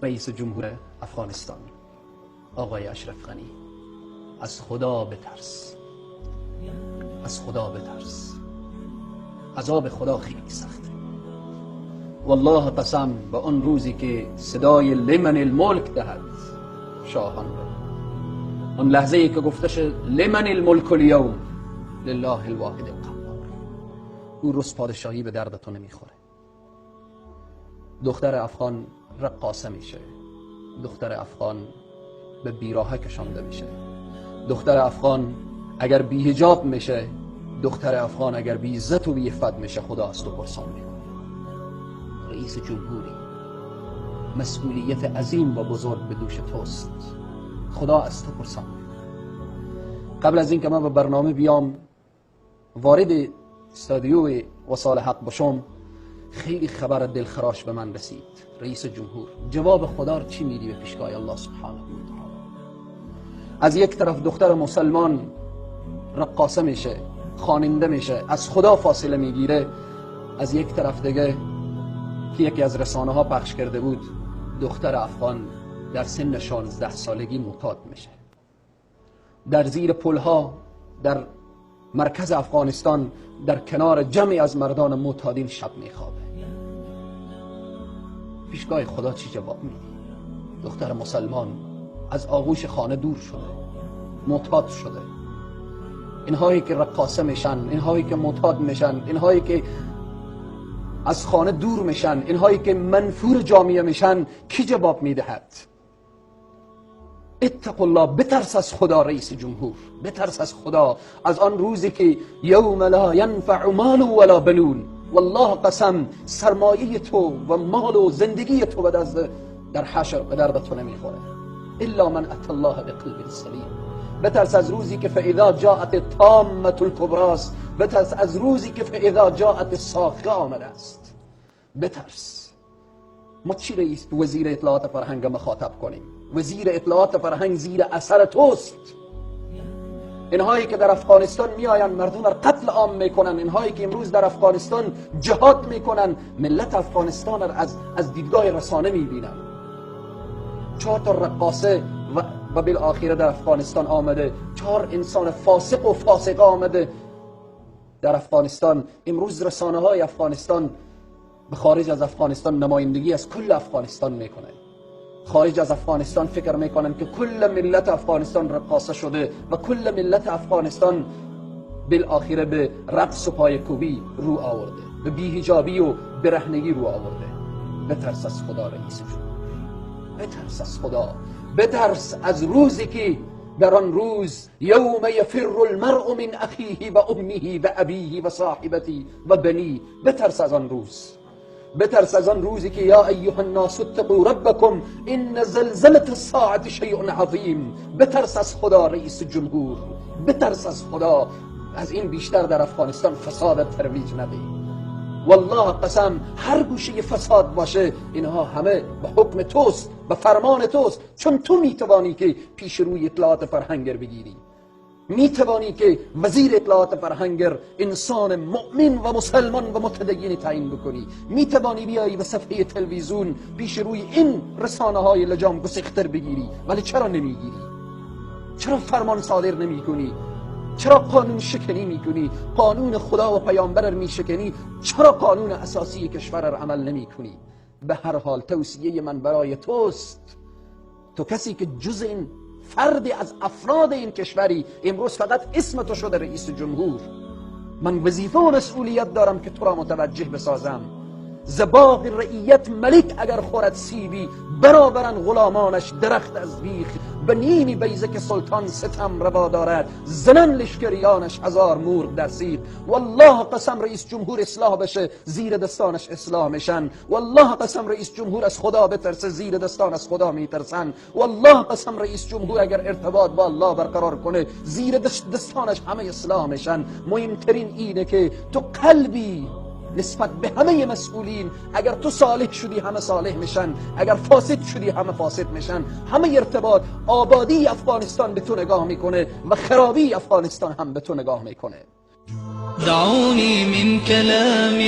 رئیس جمهور افغانستان آقای اشرف غنی، از خدا بترس، از خدا بترس. عذاب خدا خیلی سخته. والله قسم به اون روزی که صدای لمن الملک دهد شاهان را، اون لحظه ای که گفته شد لمن الملک اليوم لله الواحد القهار، او روز پادشاهی به دردتون نمیخوره. دختر افغان رقاصه میشه، دختر افغان به بیراهه کشانده میشه، دختر افغان اگر بی حجاب میشه، دختر افغان اگر بی عزت و بی عفت میشه، خدا از تو پرسان میکنه. رئیس جمهوری، مسئولیت عظیم و بزرگ به دوش توست، خدا از تو پرسان میکنه. قبل از اینکه من به برنامه بیام وارد استادیو وصال حق بشم، خیلی خبر دلخراش به من رسید. رئیس جمهور، جواب خدا رو چی میدی به پیشگاه الله سبحانه و تعالی؟ از یک طرف دختر مسلمان رقاصه میشه، خواننده میشه، از خدا فاصله میگیره. از یک طرف دیگه که یکی از رسانه ها پخش کرده بود، دختر افغان در سن 16 سالگی معتاد میشه، در زیر پلها در مرکز افغانستان در کنار جمعی از مردان معتادین شب میخوابه. پیشگاه خدا چی جواب میدی؟ دختر مسلمان از آغوش خانه دور شده، معتاد شده. اینهایی که رقاصه میشن، اینهایی که معتاد میشن، اینهایی که از خانه دور میشن، اینهایی که منفور جامعه میشن، کی جواب میدهد؟ اتق الله، بترس از خدا رئیس جمهور، بترس از خدا. از آن روزی که یوم لا ینفع مال ولا بنون، والله قسم سرمایه تو و مال و زندگی تو در حشر به درد تو نمیخوره، الا من اتى الله بقلب سلیم. بترس از روزی که فاذا جاءت الطامة الكبرى، بترس از روزی که فاذا جاءت الصاخه آمده است. بترس. ما چی رئیس وزیر اطلاعات فرهنگ مخاطب کنیم؟ وزیر اطلاعات فرهنگ زیر اثر توست. اینهایی که در افغانستان میآیند مردم را قتل عام میکنن، اینهایی که امروز در افغانستان جهاد میکنن، ملت افغانستان را از دیدگاه رسانه میبینن. 4 تا رقاصه و بالاخره در افغانستان آمده، 4 انسان فاسق و فاسقه آمده در افغانستان. امروز رسانه های افغانستان به خارج از افغانستان نمایندگی از کل افغانستان میکنه. خارج از افغانستان فکر میکنن که کل ملت افغانستان رقاصه شده و کل ملت افغانستان بالاخره به رقص و پایکوبی رو آورده، به بی‌حجابی و برهنگی رو آورده. بترس از خدا رئیس جمهور، بترس از خدا. بترس از روزی که در آن روز یوم یفر المرء من اخیه و امه و ابیه و صاحبته و بنی. بترس از آن روز، بترس از آن روزی که یا ایها الناس اتقوا ربکم ان زلزله الساعه شیء عظیم. بترس از خدا رئیس جمهور، بترس از خدا. از این بیشتر در افغانستان فساد ترویج ندهی. والله قسم هر گوشه فساد باشه، اینها همه به حکم توست، به فرمان توست، چون تو میتوانی که پیش روی اطلاعات فرهنگر بگیری، میتوانی که وزیر اطلاعات فرهنگر انسان مؤمن و مسلمان و متدین تعیین بکنی، میتوانی بیایی به صفحه تلویزیون پیش روی این رسانه های لجام گسیختر بگیری. ولی چرا نمیگیری؟ چرا فرمان صادر نمی کنی؟ چرا قانون شکنی میکنی؟ قانون خدا و پیامبر میشکنی؟ چرا قانون اساسی کشور را عمل نمی کنی؟ به هر حال توصیه من برای توست، تو کسی که جز این فردی از افراد این کشوری، امروز فقط اسم تو شده رئیس جمهور. من وظیفه و مسئولیت دارم که تو را متوجه بسازم. زباغ رعیت ملک اگر خورد سیبی، برابرن غلامانش درخت از بیخ. به نیم بیزه که سلطان ستم روا دارد، زنن لشکریانش هزار مرغ در سیر. والله قسم رئیس جمهور اصلاح بشه، زیر دستانش اصلاح میشن. والله قسم رئیس جمهور از خدا بترسه، زیر دستان از خدا میترسن. والله قسم رئیس جمهور اگر ارتباط با الله برقرار کنه، زیر دستانش همه اصلاح میشن. مهمترین اینه که تو قلبی نسبت به همه مسئولین، اگر تو صالح شدی همه صالح میشن، اگر فاسد شدی همه فاسد میشن. همه ارتباط، آبادی افغانستان به تو نگاه میکنه و خرابی افغانستان هم به تو نگاه میکنه. دعوني من كلامي